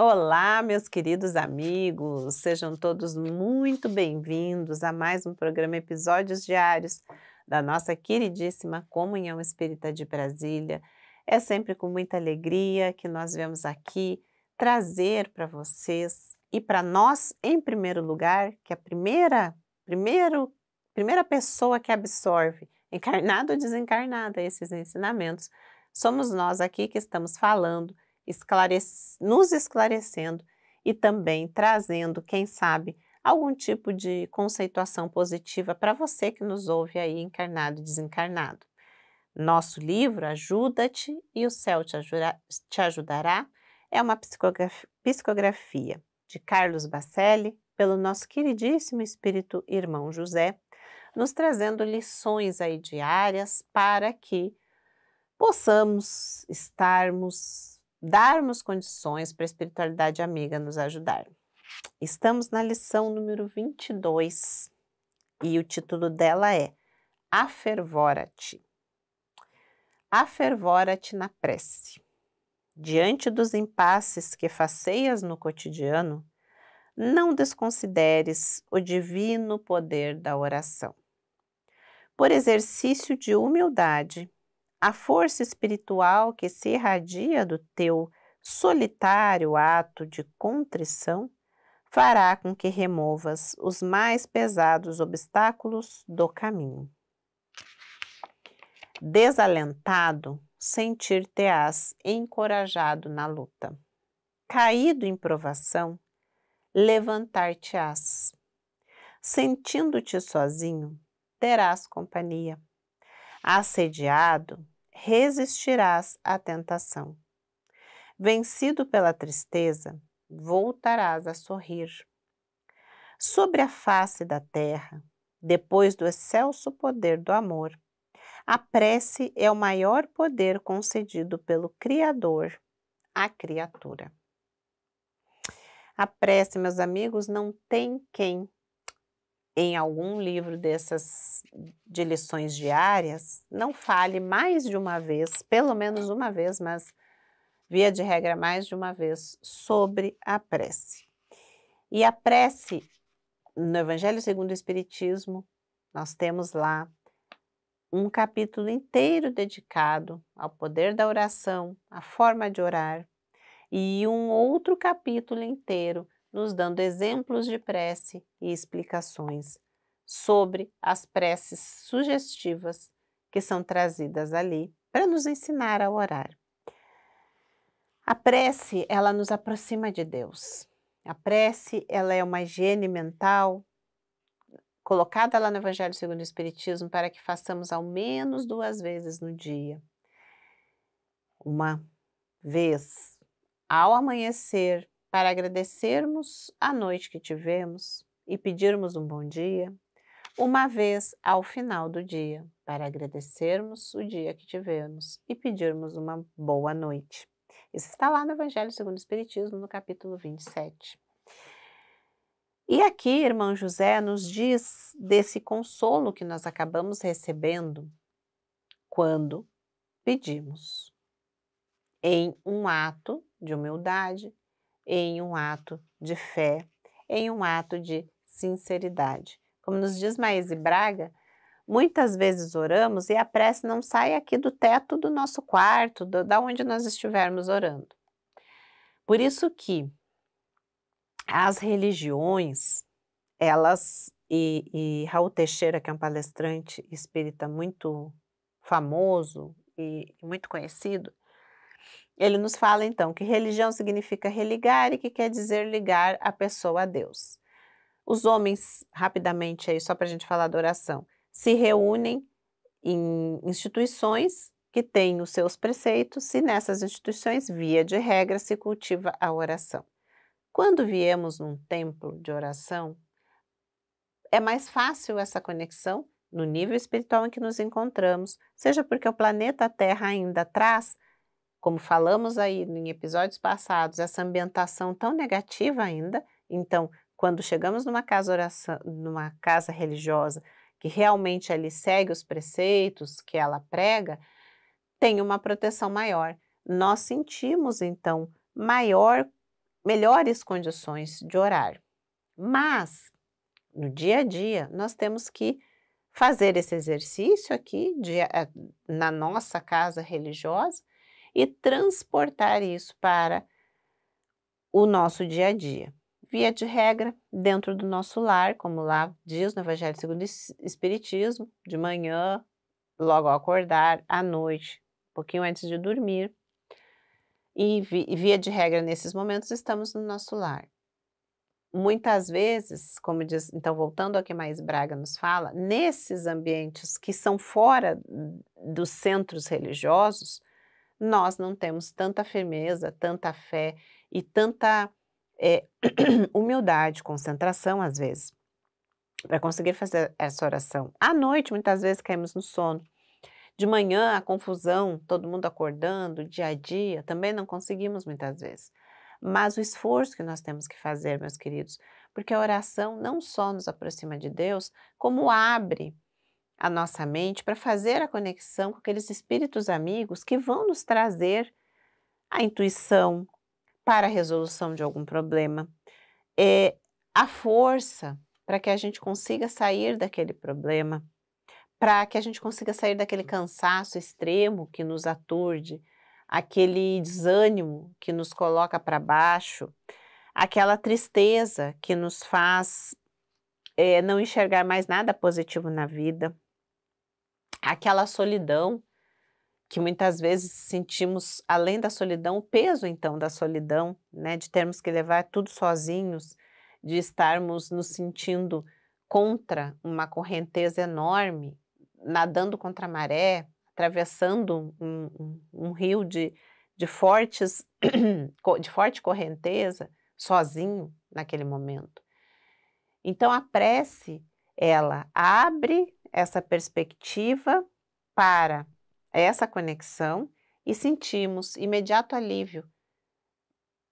Olá, meus queridos amigos, sejam todos muito bem-vindos a mais um programa Episódios Diários da nossa queridíssima Comunhão Espírita de Brasília. É sempre com muita alegria que nós vemos aqui trazer para vocês e para nós, em primeiro lugar, que a primeira pessoa que absorve, encarnada ou desencarnada, esses ensinamentos, somos nós aqui que estamos falando, nos esclarecendo e também trazendo, quem sabe, algum tipo de conceituação positiva para você que nos ouve aí, encarnado e desencarnado. Nosso livro, Ajuda-te e o Céu te ajudará, é uma psicografia de Carlos Bacelli, pelo nosso queridíssimo espírito irmão José, nos trazendo lições aí diárias para que possamos darmos condições para a espiritualidade amiga nos ajudar. Estamos na lição número 22 e o título dela é Afervora-te. Afervora-te na prece. Diante dos impasses que faceias no cotidiano, não desconsideres o divino poder da oração. Por exercício de humildade, a força espiritual que se irradia do teu solitário ato de contrição fará com que removas os mais pesados obstáculos do caminho. Desalentado, sentir-te-ás encorajado na luta. Caído em provação, levantar-te-ás. Sentindo-te sozinho, terás companhia. Assediado, resistirás à tentação. Vencido pela tristeza, voltarás a sorrir. Sobre a face da terra, depois do excelso poder do amor, a prece é o maior poder concedido pelo Criador à criatura. A prece, meus amigos, não tem quem em algum livro de lições diárias, não fale mais de uma vez, pelo menos uma vez, mas via de regra mais de uma vez, sobre a prece. E a prece, no Evangelho segundo o Espiritismo, nós temos lá um capítulo inteiro dedicado ao poder da oração, à forma de orar, e um outro capítulo inteiro nos dando exemplos de prece e explicações sobre as preces sugestivas que são trazidas ali para nos ensinar a orar. A prece, ela nos aproxima de Deus. A prece, ela é uma higiene mental colocada lá no Evangelho segundo o Espiritismo para que façamos ao menos 2 vezes no dia. Uma vez ao amanhecer, para agradecermos a noite que tivemos e pedirmos um bom dia, uma vez ao final do dia, para agradecermos o dia que tivemos e pedirmos uma boa noite. Isso está lá no Evangelho segundo o Espiritismo, no capítulo 27. E aqui, irmão José nos diz desse consolo que nós acabamos recebendo quando pedimos, em um ato de humildade, em um ato de fé, em um ato de sinceridade. Como nos diz Maese Braga, muitas vezes oramos e a prece não sai aqui do teto do nosso quarto, da onde nós estivermos orando. Por isso que as religiões, elas, e Raul Teixeira, que é um palestrante espírita muito famoso e muito conhecido, ele nos fala então que religião significa religar e que quer dizer ligar a pessoa a Deus. Os homens, rapidamente aí, só para a gente falar da oração, se reúnem em instituições que têm os seus preceitos e nessas instituições, via de regra, se cultiva a oração. Quando viemos num templo de oração, é mais fácil essa conexão no nível espiritual em que nos encontramos, seja porque o planeta Terra ainda traz, como falamos aí em episódios passados, essa ambientação tão negativa ainda. Então, quando chegamos numa casa religiosa, que realmente ali segue os preceitos que ela prega, tem uma proteção maior. Nós sentimos, então, maior melhores condições de orar. Mas, no dia a dia, nós temos que fazer esse exercício aqui na nossa casa religiosa e transportar isso para o nosso dia a dia. Via de regra, dentro do nosso lar, como lá diz no Evangelho segundo o Espiritismo, de manhã, logo ao acordar, à noite, um pouquinho antes de dormir. E via de regra, nesses momentos, estamos no nosso lar. Muitas vezes, como diz, então voltando ao que Mais Braga nos fala, nesses ambientes que são fora dos centros religiosos, nós não temos tanta firmeza, tanta fé e tanta humildade, concentração às vezes, para conseguir fazer essa oração. À noite, muitas vezes caímos no sono. De manhã, a confusão, todo mundo acordando, dia a dia, também não conseguimos muitas vezes. Mas o esforço que nós temos que fazer, meus queridos, porque a oração não só nos aproxima de Deus, como abre a nossa mente para fazer a conexão com aqueles espíritos amigos que vão nos trazer a intuição para a resolução de algum problema, a força para que a gente consiga sair daquele problema, para que a gente consiga sair daquele cansaço extremo que nos aturde, aquele desânimo que nos coloca para baixo, aquela tristeza que nos faz não enxergar mais nada positivo na vida, aquela solidão que muitas vezes sentimos, além da solidão, o peso então da solidão, né, de termos que levar tudo sozinhos, de estarmos nos sentindo contra uma correnteza enorme, nadando contra a maré, atravessando um rio de fortes de forte correnteza, sozinho naquele momento. Então a prece, ela abre essa perspectiva para essa conexão e sentimos imediato alívio,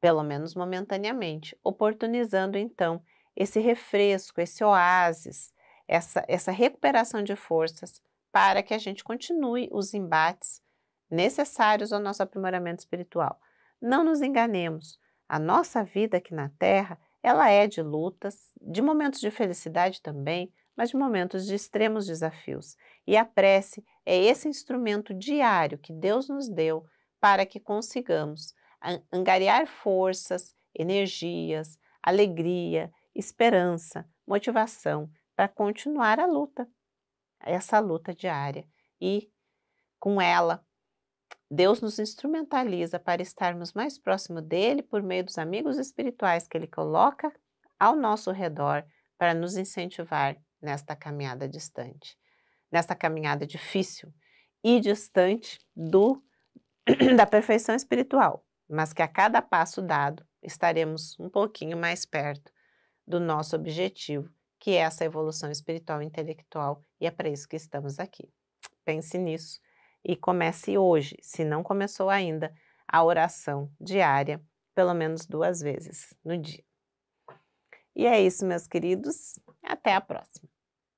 pelo menos momentaneamente, oportunizando então esse refresco, esse oásis, essa recuperação de forças para que a gente continue os embates necessários ao nosso aprimoramento espiritual. Não nos enganemos, a nossa vida aqui na Terra, ela é de lutas, de momentos de felicidade também, mas de momentos de extremos desafios. E a prece é esse instrumento diário que Deus nos deu para que consigamos angariar forças, energias, alegria, esperança, motivação para continuar a luta, essa luta diária. E com ela, Deus nos instrumentaliza para estarmos mais próximo dele por meio dos amigos espirituais que ele coloca ao nosso redor para nos incentivar nesta caminhada distante, nesta caminhada difícil e distante da perfeição espiritual, mas que a cada passo dado estaremos um pouquinho mais perto do nosso objetivo, que é essa evolução espiritual e intelectual, e é para isso que estamos aqui. Pense nisso e comece hoje, se não começou ainda, a oração diária, pelo menos 2 vezes no dia. E é isso, meus queridos, até a próxima.